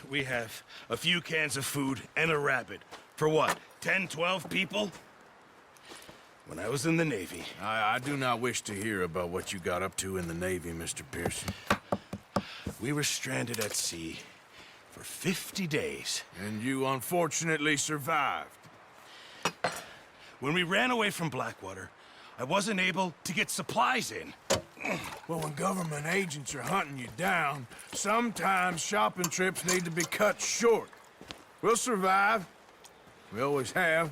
we have a few cans of food and a rabbit. For what, 10, 12 people? When I was in the Navy... I do not wish to hear about what you got up to in the Navy, Mr. Pearson. We were stranded at sea for 50 days. And you unfortunately survived. When we ran away from Blackwater, I wasn't able to get supplies in. Well, when government agents are hunting you down, sometimes shopping trips need to be cut short. We'll survive. We always have.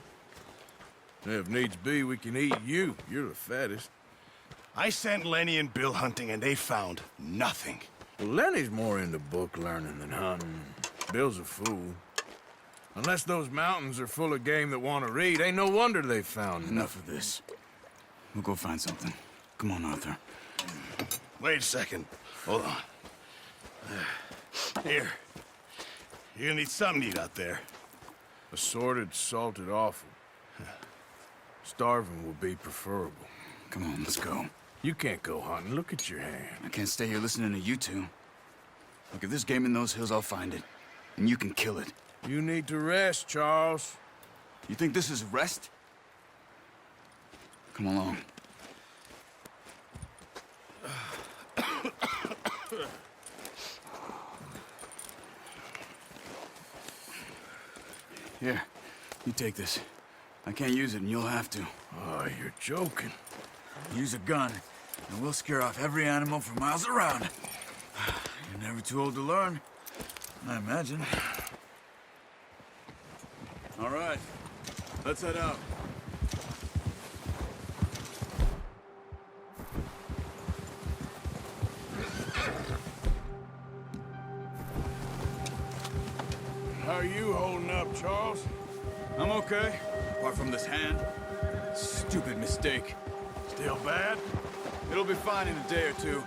If needs be, we can eat you. You're the fattest. I sent Lenny and Bill hunting, and they found nothing. Well, Lenny's more into book learning than hunting. Bill's a fool. Unless those mountains are full of game that want to read, ain't no wonder they found Enough of this. We'll go find something. Come on, Arthur. Wait a second. Hold on. Here. You're gonna need something to eat out there. Assorted, salted offal. Starving will be preferable. Come on, let's go. You can't go hunting. Look at your hand. I can't stay here listening to you two. Look, if there's game in those hills, I'll find it. And you can kill it. You need to rest, Charles. You think this is rest? Come along. Here, you take this. I can't use it, and you'll have to. Oh, you're joking. Use a gun, and we'll scare off every animal for miles around. You're never too old to learn, I imagine. All right, let's head out. How are you holding up, Charles? I'm okay, apart from this hand. Stupid mistake. Still bad? It'll be fine in a day or two.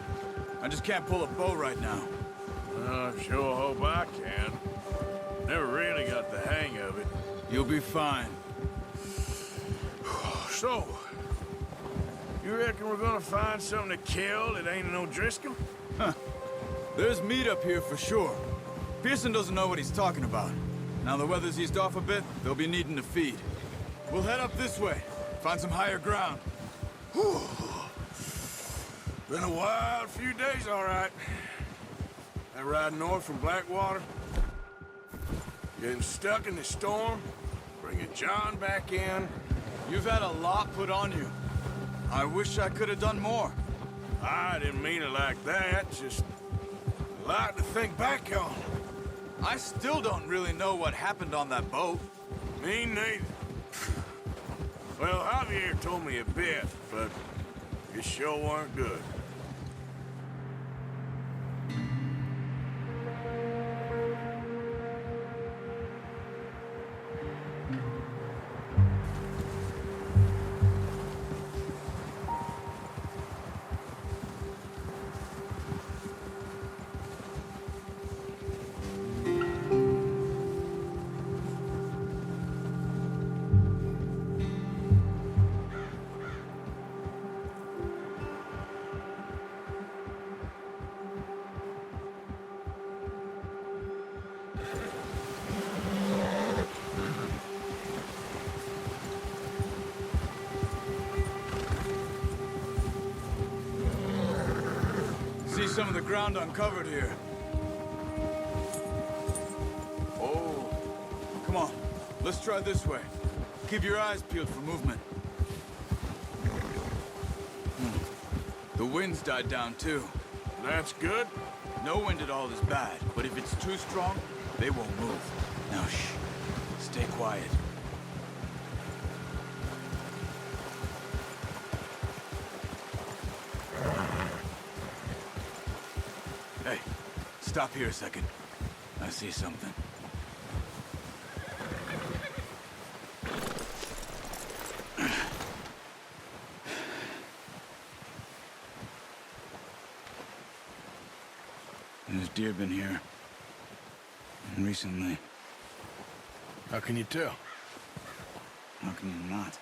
I just can't pull a bow right now. I sure hope I can. Never really got the hang of it. You'll be fine. So, you reckon we're gonna find something to kill that ain't no Driscoll? There's meat up here for sure. Pearson doesn't know what he's talking about. Now the weather's eased off a bit, they'll be needing to feed. We'll head up this way, find some higher ground. Whew. Been a wild few days, all right. That ride north from Blackwater. Getting stuck in the storm. Bringing John back in. You've had a lot put on you. I wish I could have done more. I didn't mean it like that, just a lot to think back on. I still don't really know what happened on that boat. Me neither. Well, Javier told me a bit, but it sure weren't good. See some of the ground uncovered here. Oh, come on. Let's try this way. Keep your eyes peeled for movement. The wind's died down too. That's good. No wind at all is bad, but if it's too strong, they won't move. Now shh. Stay quiet. Hey, stop here a second. I see something. There's deer been here. And recently. How can you tell? How can you not?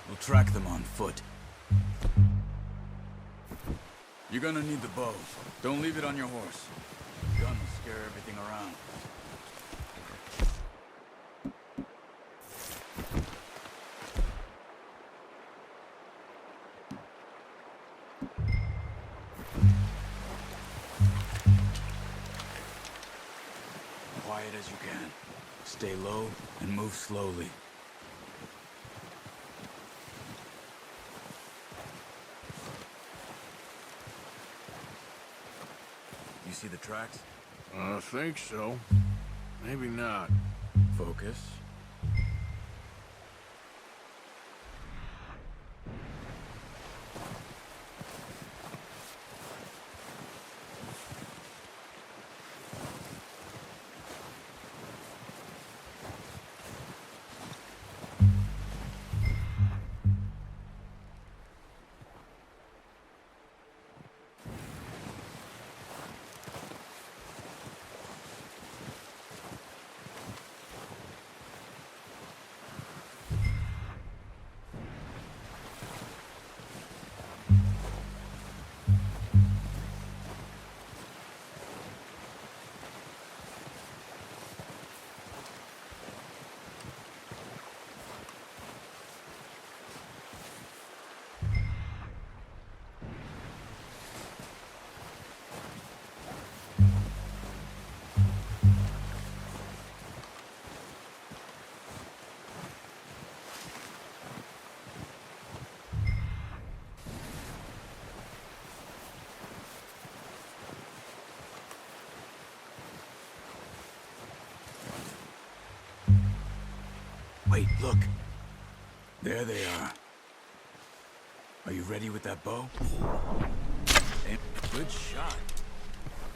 We'll track them on foot. You're gonna need the bow. Don't leave it on your horse. Gun will scare everything around. Quiet as you can. Stay low and move slowly. You see the tracks? I think so. Maybe not. Focus. Wait, look. There they are. Are you ready with that bow? And good shot.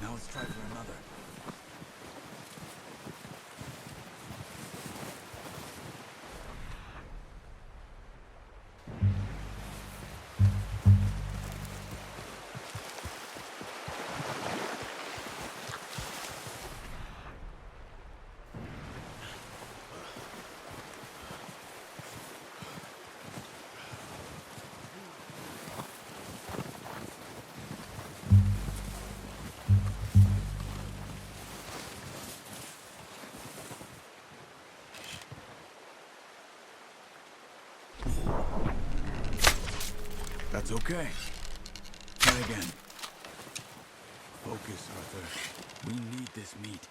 Now let's try for another. That's okay. Try again. Focus, Arthur. We need this meat.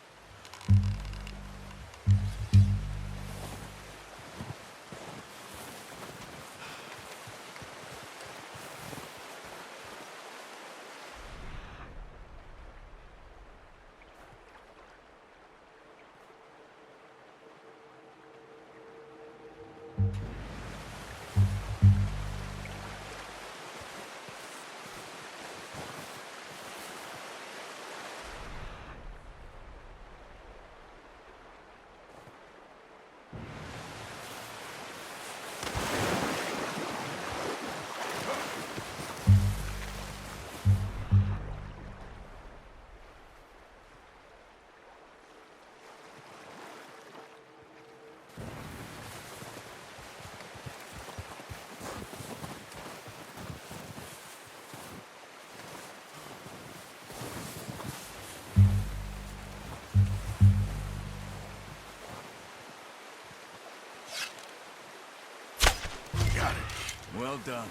Well done.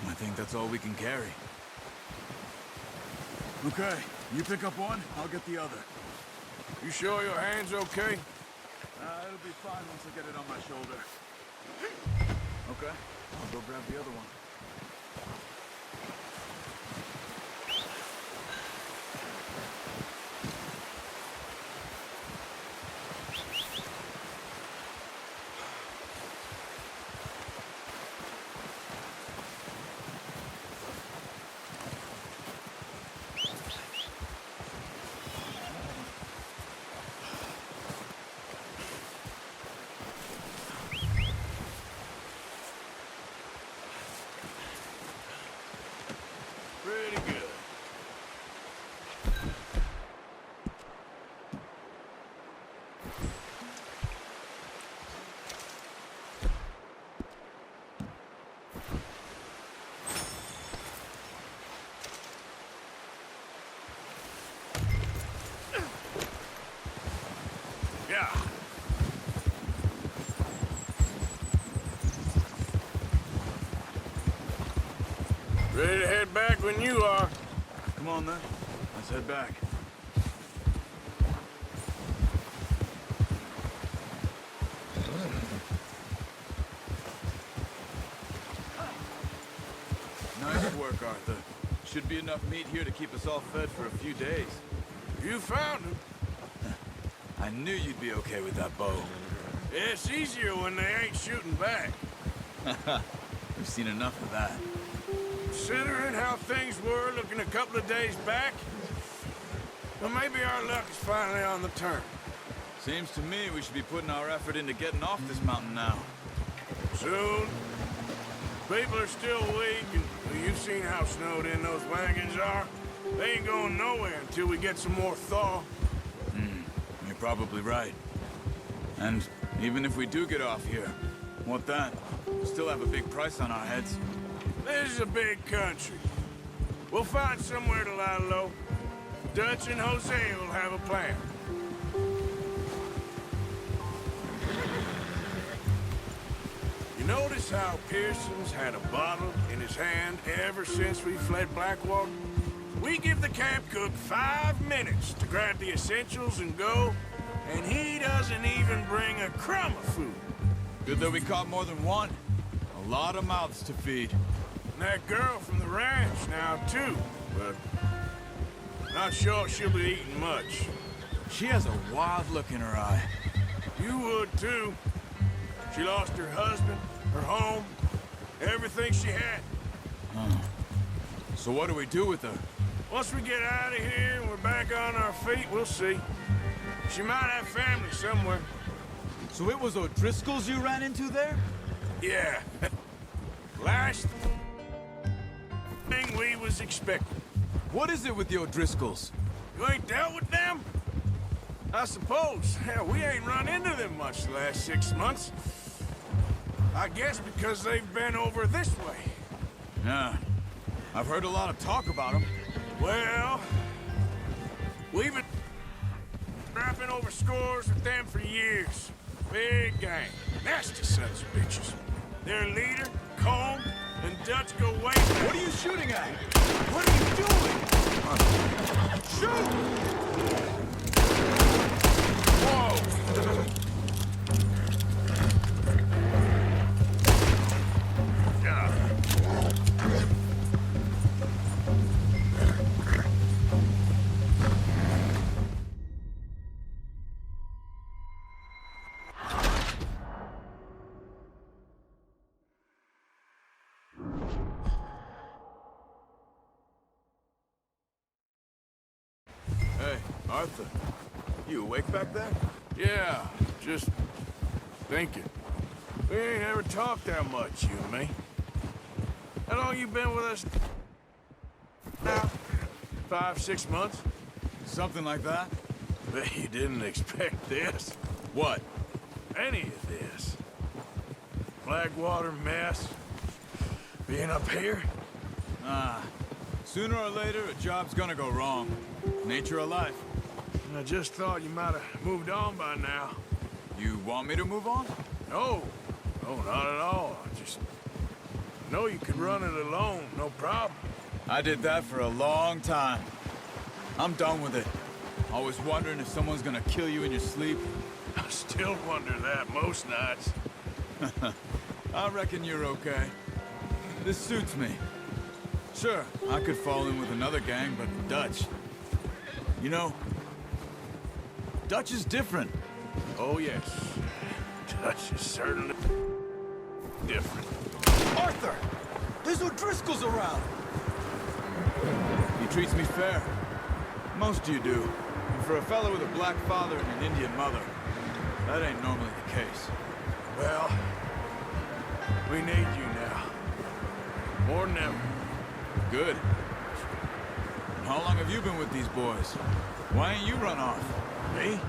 I think that's all we can carry. Okay, you pick up one, I'll get the other. You sure your hand's okay? It'll be fine once I get it on my shoulder. Okay, I'll go grab the other one. Ready to head back when you are. Come on, then. Let's head back. Nice work, Arthur. Should be enough meat here to keep us all fed for a few days. You found him. I knew you'd be okay with that bow. Yeah, it's easier when they ain't shooting back. We've seen enough of that. Considering how things were looking a couple of days back, well, maybe our luck is finally on the turn. Seems to me we should be putting our effort into getting off this mountain now. Soon. People are still weak, and well, you've seen how snowed in those wagons are. They ain't going nowhere until we get some more thaw. You're probably right. And even if we do get off here, what then? We still have a big price on our heads. This is a big country. We'll find somewhere to lie low. Dutch and Hosea will have a plan. You notice how Pearson's had a bottle in his hand ever since we fled Blackwater? We give the camp cook 5 minutes to grab the essentials and go, and he doesn't even bring a crumb of food. Good that we caught more than one. A lot of mouths to feed. And that girl from the ranch now, too, but not sure she'll be eating much. She has a wild look in her eye. You would, too. She lost her husband, her home, everything she had. So what do we do with her? Once we get out of here and we're back on our feet, we'll see. She might have family somewhere. So it was O'Driscoll's you ran into there? Yeah. Last thing we was expecting. What is it with the O'Driscolls? You ain't dealt with them? I suppose. Hell, we ain't run into them much the last 6 months. I guess because they've been over this way. Yeah. I've heard a lot of talk about them. Well, we've been rapping over scores with them for years. Big gang. Nasty sons of bitches. Their leader, Colm, and Dutch go way back. What are you shooting at? What are you doing? Shoot! Whoa! Hey, Arthur. You awake back there? Yeah, just thinking. We ain't ever talked that much, you and me. How long you been with us now? 5, 6 months? Something like that? Bet you didn't expect this. What? Any of this. Blackwater mess. Being up here? Sooner or later, a job's gonna go wrong. Nature of life. I just thought you might have moved on by now. You want me to move on? No. No, not at all. I just know you could run it alone, no problem. I did that for a long time. I'm done with it. Always wondering if someone's gonna kill you in your sleep. I still wonder that most nights. I reckon you're okay. This suits me. Sure, I could fall in with another gang, but Dutch... You know, Dutch is different. Oh, yes. Dutch is certainly different. Arthur! There's O'Driscolls around! He treats me fair. Most of you do. And for a fellow with a black father and an Indian mother, that ain't normally the case. Well, we need you now. More than ever. Good. And how long have you been with these boys? Why ain't you run off? Me?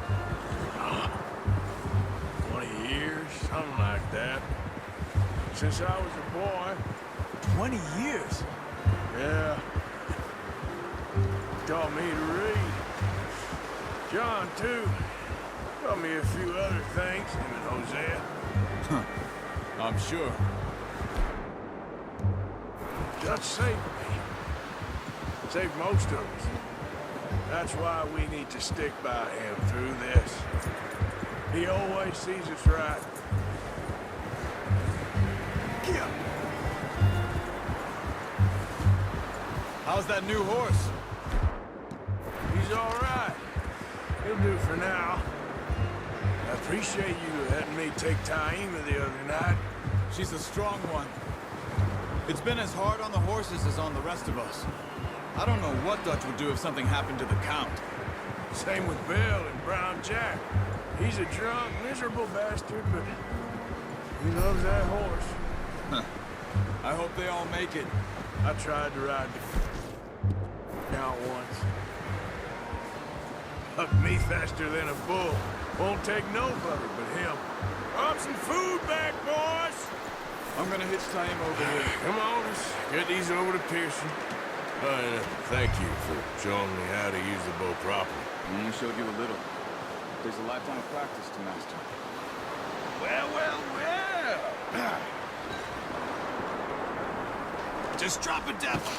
20 years, something like that. Since I was a boy. 20 years? Yeah. Taught me to read. John, too. Taught me a few other things, him and Hosea. I'm sure. Dutch saved me. Saved most of us. That's why we need to stick by him through this. He always sees us right. Yeah. How's that new horse? He's all right. He'll do for now. I appreciate you letting me take Taima the other night. She's a strong one. It's been as hard on the horses as on the rest of us. I don't know what Dutch would do if something happened to the Count. Same with Bill and Brown Jack. He's a drunk, miserable bastard, but he loves that horse. I hope they all make it. I tried to ride the Count once. Hucked me faster than a bull. Won't take nobody but him. Drop some food back, boys! I'm gonna hitch Taima over here. Come on, let's get these over to Pearson. Thank you for showing me how to use the bow properly. I only showed you a little. There's a lifetime of practice to master. Well, well, well! Just drop a devil.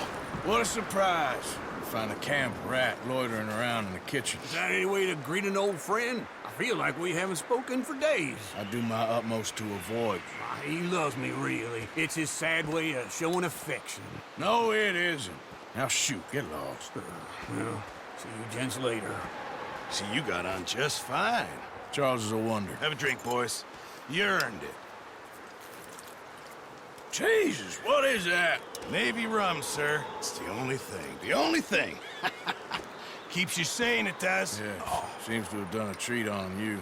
What a surprise. Find a camp rat loitering around in the kitchen. Is that any way to greet an old friend? I feel like we haven't spoken for days. I do my utmost to avoid you. He loves me, really. It's his sad way of showing affection. No, it isn't. Now shoot, get lost. Well, see you gents later. See, you got on just fine. Charles is a wonder. Have a drink, boys. You earned it. Jesus, what is that? Navy rum, sir. It's the only thing. The only thing. Keeps you sane, it does. Yeah, seems to have done a treat on you.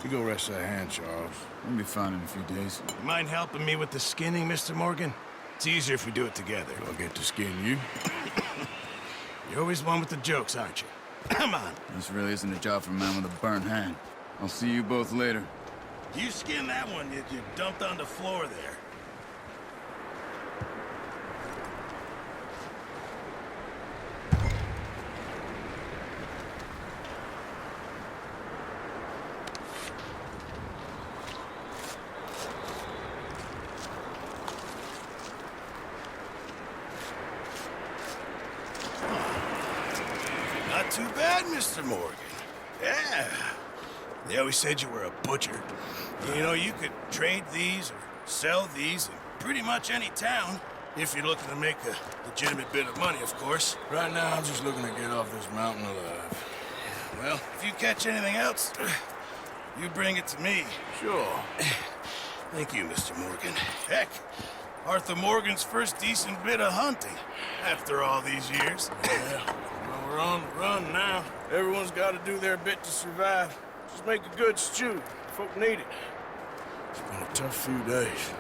You go rest that hand, Charles. I'll be fine in a few days. You mind helping me with the skinning, Mr. Morgan? It's easier if we do it together. I'll get to skin you. You're always one with the jokes, aren't you? Come on. This really isn't a job for a man with a burnt hand. I'll see you both later. You skin that one you dumped on the floor there. Not too bad, Mr. Morgan. Yeah. They always said you were a butcher. You know, you could trade these or sell these in pretty much any town. If you're looking to make a legitimate bit of money, of course. Right now, I'm just looking to get off this mountain alive. Well, if you catch anything else, you bring it to me. Sure. Thank you, Mr. Morgan. Heck, Arthur Morgan's first decent bit of hunting after all these years. Yeah, well, we're on the run now. Everyone's got to do their bit to survive. Just make a good stew. Folk need it. It's been a tough few days.